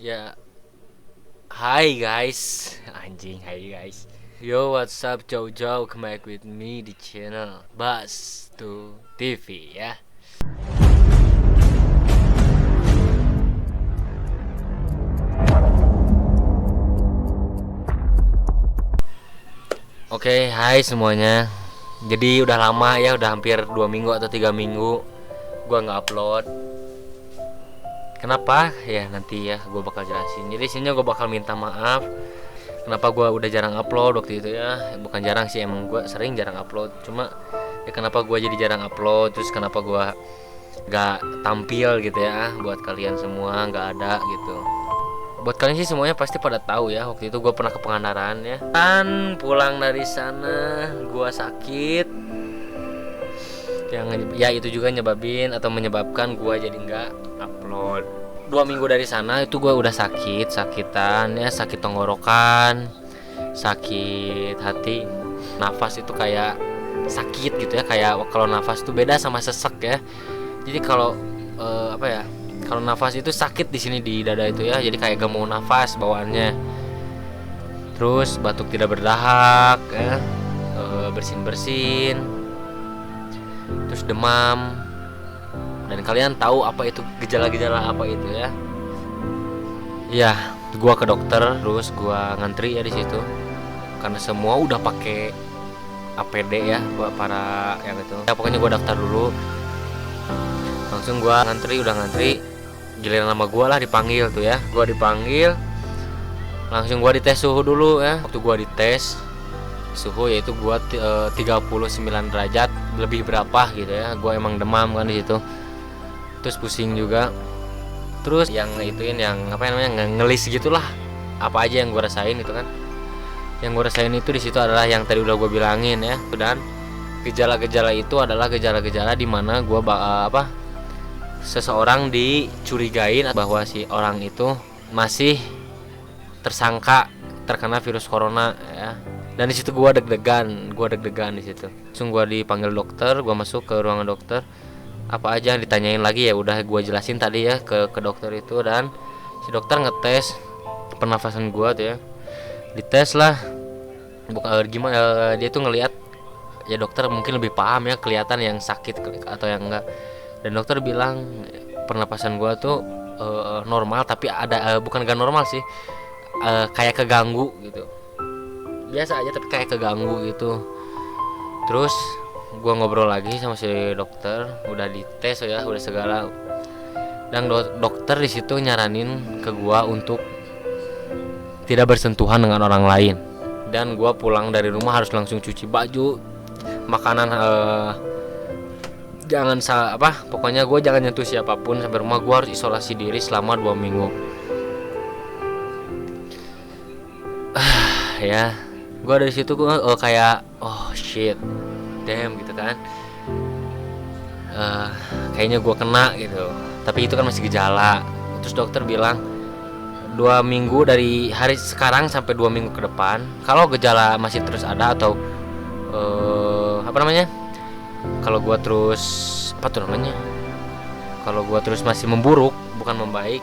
Ya, hai guys. Anjing, hai guys. Yo, what's up, Jojo? Come back with me di channel Bas to TV ya. Oke, hai semuanya. Jadi udah lama ya, udah hampir 2 minggu atau 3 minggu gua nggak upload. Kenapa? Ya nanti ya gue bakal jelasin. Jadi sini gue bakal minta maaf kenapa gue udah jarang upload waktu itu ya. Bukan jarang sih, emang gue sering jarang upload. Cuma ya kenapa gue jadi jarang upload, terus kenapa gue gak tampil gitu ya buat kalian semua, gak ada gitu. Buat kalian sih semuanya pasti pada tahu ya, waktu itu gue pernah ke Pangandaran ya. Kan pulang dari sana gue sakit, yang ya itu juga nyebabin atau menyebabkan gue jadi nggak upload. 2 minggu dari sana itu gue udah sakitan ya, sakit tenggorokan, sakit hati, nafas itu kayak sakit gitu ya, kayak kalau nafas itu beda sama sesek ya. Jadi kalau apa ya, kalau nafas itu sakit di sini di dada itu ya, jadi kayak gak mau nafas bawaannya. Terus batuk tidak berdahak ya, bersin-bersin, terus demam. Dan kalian tahu apa itu gejala-gejala apa itu ya? Iya, gua ke dokter, terus gua ngantri ya di situ. Karena semua udah pakai APD ya, buat para yang itu. Ya pokoknya gua daftar dulu. Langsung gua ngantri, udah ngantri. Giliran nama gua lah dipanggil tuh ya. Gua dipanggil. Langsung gua dites suhu dulu ya. Waktu gua dites suhu yaitu gua 39 derajat lebih berapa gitu ya. Gua emang demam kan di situ. Terus pusing juga. Terus yang ituin yang apa namanya ngelis gitulah, apa aja yang gue rasain itu kan. Yang gue rasain itu di situ adalah yang tadi udah gue bilangin ya. Dan gejala-gejala itu adalah gejala-gejala di mana gue apa, seseorang dicurigain bahwa si orang itu masih tersangka terkena virus corona ya. Dan di situ gue deg-degan di situ. Langsung gue dipanggil dokter, gue masuk ke ruangan dokter. Apa aja yang ditanyain lagi ya udah gue jelasin tadi ya ke dokter itu. Dan si dokter ngetes pernafasan gue tuh ya, dites lah. Bukan gimana, dia tuh ngelihat ya, dokter mungkin lebih paham ya, kelihatan yang sakit atau yang enggak. Dan dokter bilang pernapasan gue tuh normal, tapi ada bukan gak normal sih, kayak keganggu gitu. Biasa aja tapi kayak keganggu gitu. Terus gua ngobrol lagi sama si dokter, udah dites ya, udah segala. Dan dokter di situ nyaranin ke gua untuk tidak bersentuhan dengan orang lain. Dan gua pulang dari rumah harus langsung cuci baju, makanan, jangan apa, pokoknya gua jangan nyentuh siapapun sampai rumah. Gua harus isolasi diri selama 2 minggu. Ya, gua dari situ gua kayak oh shit, damn gitu kan. Kayaknya gue kena gitu, tapi itu kan masih gejala. Terus dokter bilang 2 minggu dari hari sekarang sampai 2 minggu ke depan, kalau gejala masih terus ada atau apa namanya, kalau gue terus apa tuh namanya, kalau gue terus masih memburuk bukan membaik,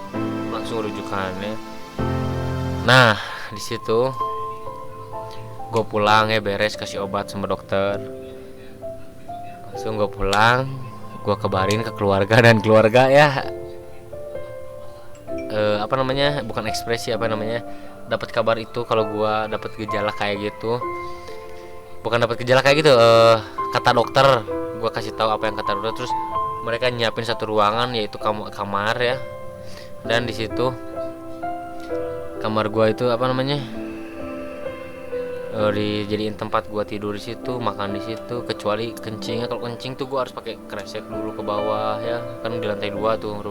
langsung rujukan ya. Nah di situ gue pulang ya, beres kasih obat sama dokter. Langsung gue pulang, gue kabarin ke keluarga. Dan keluarga ya apa namanya, bukan ekspresi, apa namanya, dapat kabar itu kalau gue dapat gejala kayak gitu. Bukan dapat gejala kayak gitu, kata dokter. Gue kasih tahu apa yang kata dokter. Terus mereka nyiapin satu ruangan, yaitu kamar ya. Dan di situ kamar gue itu apa namanya, dijadiin tempat gua tidur di situ, makan di situ, kecuali kencingnya. Kalau kencing tuh gua harus pakai kresek dulu ke bawah ya, kan di lantai 2 tuh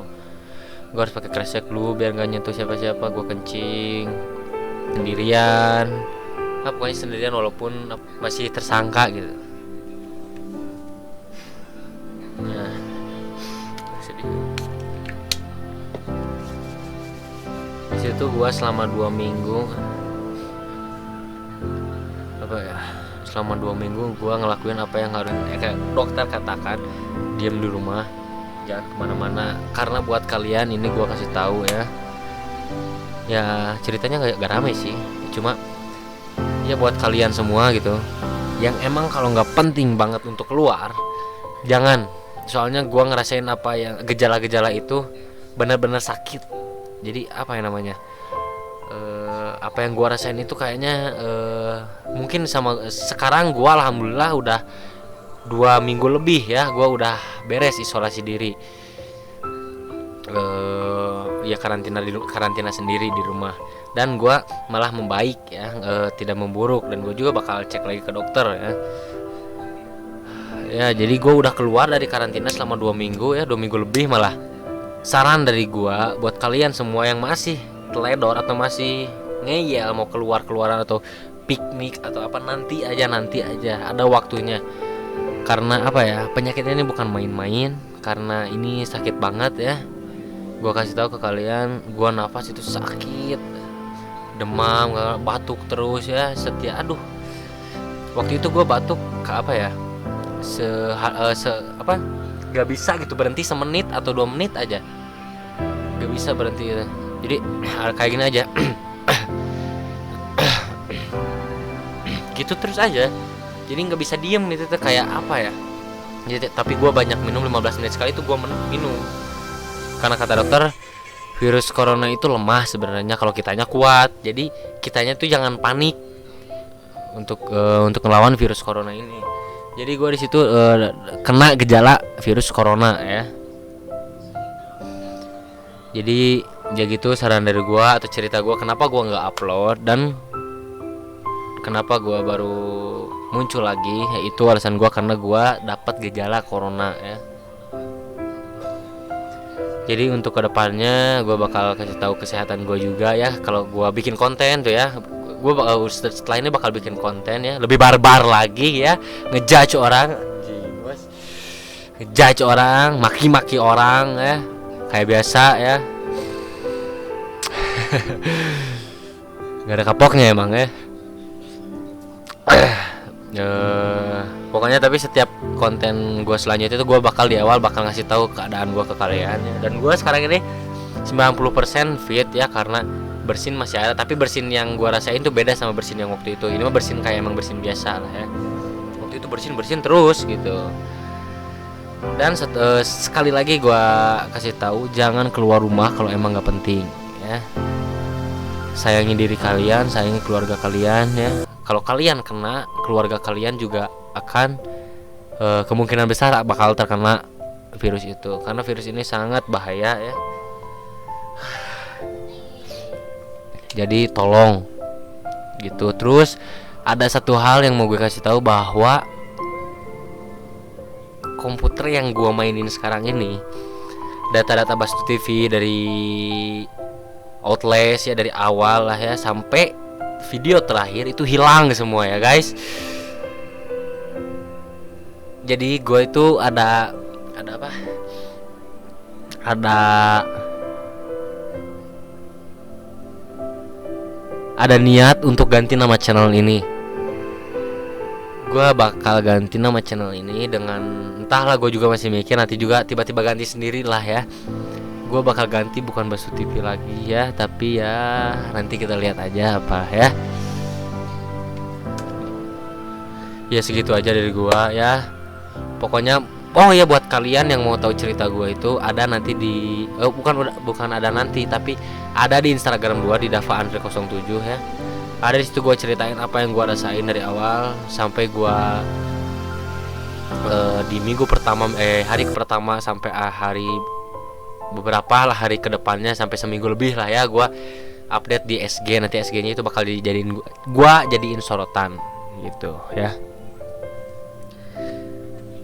gua harus pakai kresek dulu biar nggak nyentuh siapa-siapa. Gua kencing sendirian, pokoknya sendirian walaupun masih tersangka gitu ya. Sedih. Di situ gua selama 2 minggu apa ya, selama 2 minggu gue ngelakuin apa yang harus kayak dokter katakan, diam di rumah, jangan kemana-mana. Karena buat kalian ini gue kasih tahu ya, Ya ceritanya gak rame sih, cuma ya buat kalian semua gitu yang emang kalau nggak penting banget untuk keluar, jangan. Soalnya gua ngerasain apa yang gejala-gejala itu benar-benar sakit. Jadi apa yang namanya, apa yang gua rasain itu kayaknya mungkin sama sekarang gua alhamdulillah udah 2 minggu lebih ya, gua udah beres isolasi diri, ya karantina sendiri di rumah, dan gue malah membaik ya, tidak memburuk, dan gue juga bakal cek lagi ke dokter ya. Ya jadi gue udah keluar dari karantina selama 2 minggu ya, 2 minggu lebih malah. Saran dari gue buat kalian semua yang masih teledor atau masih ngeyel mau keluar atau piknik atau apa, nanti aja ada waktunya. Karena apa ya, penyakitnya ini bukan main-main, karena ini sakit banget ya. Gue kasih tahu ke kalian, gue nafas itu sakit, demam, batuk terus ya, aduh. Waktu itu gue batuk ke apa ya, gak bisa gitu berhenti semenit atau 2 menit aja, gak bisa berhenti gitu. Jadi kayak gini aja gitu terus aja, jadi nggak bisa diem gitu tuh, kayak apa ya. Jadi, tapi gue banyak minum, 15 menit sekali itu gue minum. Karena kata dokter, virus corona itu lemah sebenarnya kalau kitanya kuat. Jadi kitanya tuh jangan panik untuk ngelawan virus corona ini. Jadi gue di situ kena gejala virus corona ya. Jadi ya gitu saran dari gue atau cerita gue kenapa gue nggak upload dan kenapa gue baru muncul lagi. Yaitu alasan gue karena gue dapat gejala corona ya. Jadi untuk kedepannya gue bakal kasih tahu kesehatan gue juga ya. Kalau gue bikin konten tuh ya, gue setelah ini bakal bikin konten ya, lebih barbar lagi ya, ngejudge orang, maki-maki orang ya, kayak biasa ya. Gak ada kapoknya emang ya. Pokoknya tapi setiap konten gue selanjutnya itu gue bakal di awal bakal ngasih tahu keadaan gue ke kalian ya. Dan gue sekarang ini 90% fit ya, karena bersin masih ada, tapi bersin yang gue rasain tuh beda sama bersin yang waktu itu. Ini mah bersin kayak emang bersin biasa lah ya. Waktu itu bersin terus gitu. Dan sekali lagi gue kasih tahu, jangan keluar rumah kalau emang nggak penting ya. Sayangi diri kalian, sayangi keluarga kalian ya. Kalau kalian kena, keluarga kalian juga akan kemungkinan besar bakal terkena virus itu, karena virus ini sangat bahaya ya. Jadi tolong gitu. Terus ada satu hal yang mau gue kasih tahu, bahwa komputer yang gue mainin sekarang ini, data-data Bastu TV dari Outlast ya, dari awal lah ya sampai video terakhir itu hilang semua ya guys. Jadi gue itu ada apa? Ada niat untuk ganti nama channel ini. Gue bakal ganti nama channel ini dengan, entahlah, gue juga masih mikir, nanti juga tiba-tiba ganti sendiri lah ya. Gue bakal ganti bukan Bastu TV lagi ya, tapi ya nanti kita lihat aja apa ya. Ya segitu aja dari gue ya. Pokoknya, oh ya buat kalian yang mau tahu cerita gue itu ada nanti di bukan ada nanti, tapi ada di Instagram gue di Dava_07 ya. Ada di situ gue ceritain apa yang gue rasain dari awal sampai gue di minggu pertama, hari pertama sampai hari beberapa lah hari kedepannya, sampai seminggu lebih lah ya. Gue update di SG, nanti SG-nya itu bakal dijadiin gue jadiin sorotan gitu ya.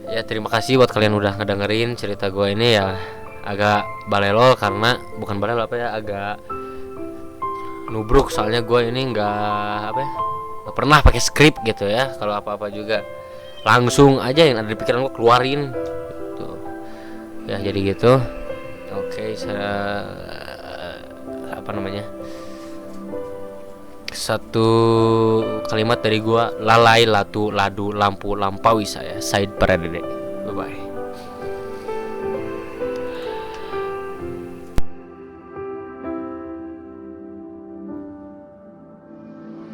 Ya terima kasih buat kalian udah ngedengerin cerita gue ini ya. Agak balelol karena bukan balelol apa ya, agak nubruk, soalnya gue ini nggak pernah pakai skrip gitu ya. Kalau apa-apa juga langsung aja yang ada di pikiran gue keluarin gitu. Ya jadi gitu. Oke, satu kalimat dari gua, lalai latu ladu lampu lampaui saya, Said Paradede.